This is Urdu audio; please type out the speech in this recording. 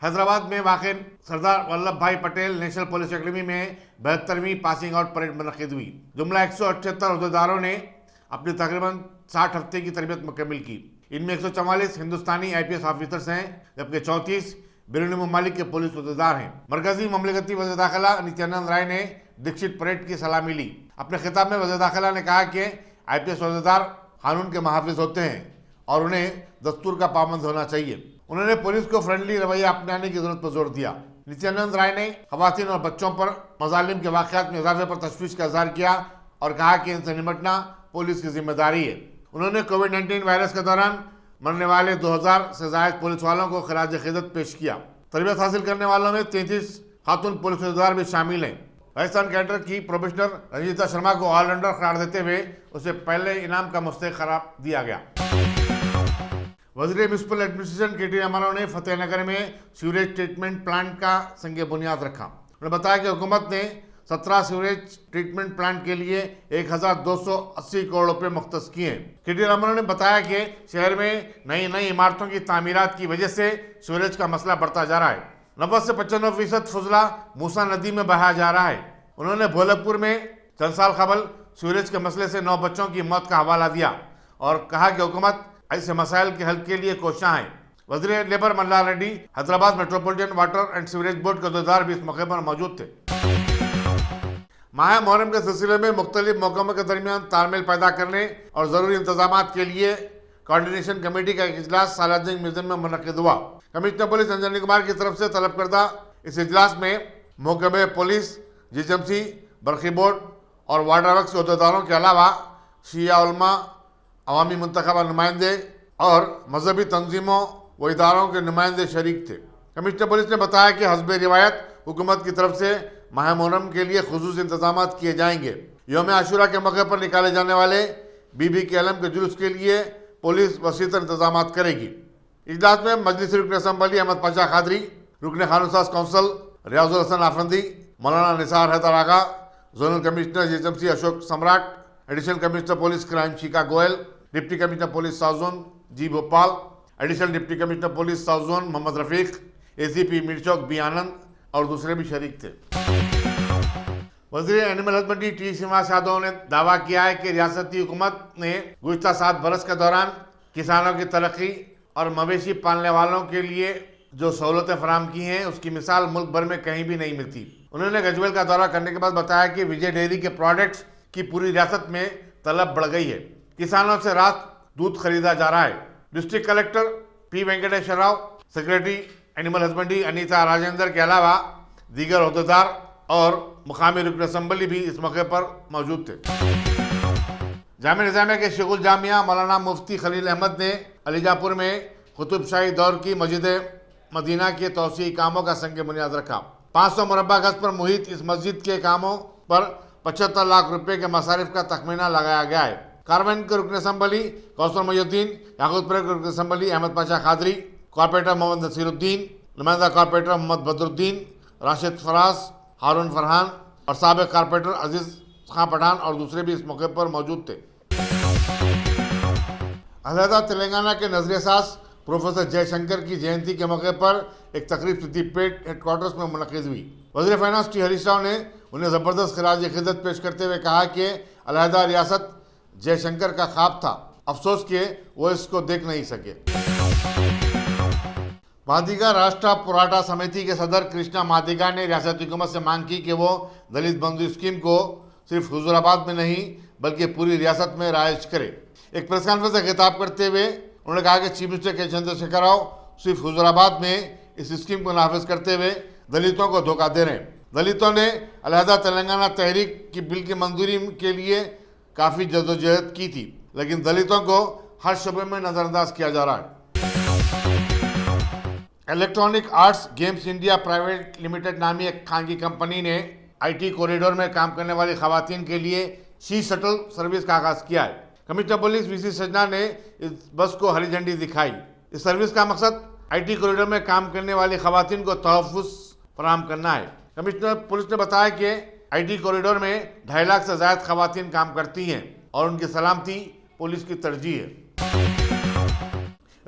حیدرآباد میں واقع سردار ولبھ بھائی پٹیل نیشنل پولیس اکیڈمی میں 72ویں پاسنگ آؤٹ پریڈ منعقد ہوئی۔ جملہ 178 عہدیداروں نے اپنی تقریباً 60 ہفتے کی تربیت مکمل کی۔ ان میں 144 ہندوستانی IPS آفیسرز ہیں جبکہ 34 بیرونی ممالک کے پولیس عہدیدار ہیں۔ مرکزی مملکتی وزیر داخلہ نتیانند رائے نے دیکشت پریڈ کی سلامی لی۔ اپنے خطاب میں وزیر داخلہ نے کہا کہ IPS عہدیدار قانون کے محافظ ہوتے ہیں اور انہیں دستور کا پابند ہونا چاہیے۔ انہوں نے پولیس کو فرینڈلی رویہ اپنانے کی ضرورت پر زور دیا۔ نتیانند رائے نے خواتین اور بچوں پر مظالم کے واقعات میں اضافے پر تشویش کا اظہار کیا اور کہا کہ ان سے نمٹنا پولیس کی ذمہ داری ہے۔ انہوں نے کووڈ-19 وائرس کے دوران مرنے والے 2000 سے زائد پولیس والوں کو خراج عقیدت پیش کیا۔ تربیت حاصل کرنے والوں میں 33 خاتون پولیس عہدیدار بھی شامل ہیں۔ راجستھان کیڈر کی پروبیشنر رنجیتا شرما کو آل راؤنڈر قرار دیتے ہوئے اسے پہلے انعام کا مستحق قرار دیا گیا۔ وزیر میونسپل ایڈمنسٹریشن KT راما نے فتح نگر میں سیوریج ٹریٹمنٹ پلانٹ کا سنگ بنیاد رکھا۔ انہوں نے بتایا کہ حکومت نے 17 سیوریج ٹریٹمنٹ پلانٹ کے لیے 1280 کروڑ روپے مختص کیے ہیں۔ KT راما نے بتایا کہ شہر میں نئی عمارتوں کی تعمیرات کی وجہ سے سیوریج کا مسئلہ بڑھتا جا رہا ہے۔ 90 سے 95% فضلہ موسیٰ ندی میں بہایا جا رہا ہے۔ انہوں نے بھولک پور میں چند سال قبل سیوریج کے مسئلے سے 9 بچوں کی موت کا حوالہ دیا اور کہا کہ حکومت ایسے مسائل کے حل کے لیے کوشاں ہیں۔ وزیر لیبر ملال ready, Hyderabad metropolitan water and sewerage board کے عہدیدار بھی اس موقع پر موجود تھے۔ ماہ محرم کے سلسلے میں مختلف محکموں کے درمیان تال میل پیدا کرنے اور ضروری انتظامات کے لیے کوارڈینیشن کمیٹی کا ایک اجلاس سالار جنگ میوزیم میں منعقد ہوا۔ کمشنر پولیس انجنی کمار کی طرف سے طلب کردہ اس اجلاس میں محکمہ پولیس، GHMC، برقی بورڈ اور واٹر ورکس کے عہدیداروں کے علاوہ شیعہ علماء، عوامی منتخبہ نمائندے اور مذہبی تنظیموں و اداروں کے نمائندے شریک تھے۔ کمشنر پولیس نے بتایا کہ حسب روایت حکومت کی طرف سے ماہ محرم کے لیے خصوصی انتظامات کیے جائیں گے۔ یوم عاشورہ کے موقع پر نکالے جانے والے بی بی کے علم کے جلوس کے لیے پولیس وسیع تر انتظامات کرے گی۔ اجلاس میں مجلس رکن اسمبلی احمد پاشا قادری، رکن قانون ساز کونسل ریاض ul-Hasan Afandi, Maulana Nisar Haider Agha, zonal commissioner GHMC Ashok Samrat, additional commissioner police crime Shikha Goel, deputy commissioner police south zone G Bhupal, additional deputy commissioner police south zone Mohammad Rafiq, ACP Mirchowk B Anand اور دوسرے بھی شریک تھے۔ وزیر animal husbandry T Srinivas Yadav نے دعویٰ کیا ہے کہ ریاستی حکومت نے گزشتہ 7 برس کے دوران کسانوں کی ترقی اور مویشی پالنے والوں کے لیے جو سہولتیں فراہم کی ہیں اس کی مثال ملک بھر میں کہیں بھی نہیں ملتی۔ انہوں نے گجویل کا دورہ کرنے کے بعد بتایا کہ وجے ڈیری کے پروڈکٹس کی پوری ریاست میں طلب بڑھ گئی ہے۔ کسانوں سے رات دودھ خریدا جا رہا ہے۔ District collector P Venkateshwar Rao, secretary animal husbandry Anita Rajender کے علاوہ دیگر عہدیدار اور مقامی رکن اسمبلی بھی اس موقع پر موجود تھے۔ جامعہ نظامیہ کے شیخ الجامعہ مولانا مفتی خلیل احمد نے علی جاں پور میں قطب شاہی دور کی مسجد مدینہ کے توسیعی کاموں کا سنگ بنیاد رکھا۔ 500 مربع گز پر محیط اس مسجد کے کاموں پر 75 لاکھ روپے کے مصارف کا تخمینہ لگایا گیا ہے۔ کاربن کے رکن اسمبلی کوثر محی الدین، یاقوت پورہ کے رکن اسمبلی احمد پاشا قادری، کارپوریٹر محمد نصیر الدین، نمائندہ کارپوریٹر محمد بدر الدین، راشد فراز، ہارون فرحان اور سابق کارپوریٹر عزیز خان پٹھان اور دوسرے بھی اس موقع پر موجود تھے۔ علیحدہ تلنگانہ کے نظریہ ساز پروفیسر جے شنکر کی جینتی کے موقع پر ایک تقریب سدی پیٹ ہیڈ کوارٹرز میں منعقد ہوئی۔ وزیر فائنانس T ہریش راؤ نے انہیں زبردست خراج عقیدت پیش کرتے ہوئے کہا کہ علیحدہ ریاست جے شنکر کا خواب تھا، افسوس کہ وہ اس کو دیکھ نہیں سکے۔ مادیگا راشٹرا پوراٹا سمیتی کے صدر کرشنا مادیگا نے ریاستی حکومت سے مانگ کی کہ وہ دلت بندھو اسکیم کو صرف حضور آباد میں نہیں بلکہ پوری ریاست میں رائج کرے۔ ایک پریس کانفرنس سے خطاب کرتے ہوئے انہوں نے کہا کہ چیف منسٹر کے چندر شیکھر راؤ صرف حضور آباد میں اس اسکیم کو نافذ کرتے ہوئے دلتوں کو دھوکہ دے رہے ہیں۔ دلتوں نے علیحدہ تلنگانہ تحریک کی بل کی منظوری کے لیے کافی جدوجہد کی تھی، لیکن دلتوں کو ہر شعبے میں نظر انداز کیا جا رہا ہے۔ Electronic arts games India private limited نامی ایک خانگی کمپنی نے IT کوریڈور میں کام کرنے والی خواتین کے لیے شی شٹل سروس کا آغاز کیا ہے۔ کمشنر پولیس VC سجنا نے اس بس کو ہری جھنڈی دکھائی۔ اس سروس کا مقصد IT کوریڈور میں کام کرنے والی خواتین کو تحفظ فراہم کرنا ہے۔ کمشنر پولیس نے بتایا کہ IT کوریڈور میں 2.5 لاکھ سے زائد خواتین کام کرتی ہیں اور ان کی سلامتی پولیس کی ترجیح ہے۔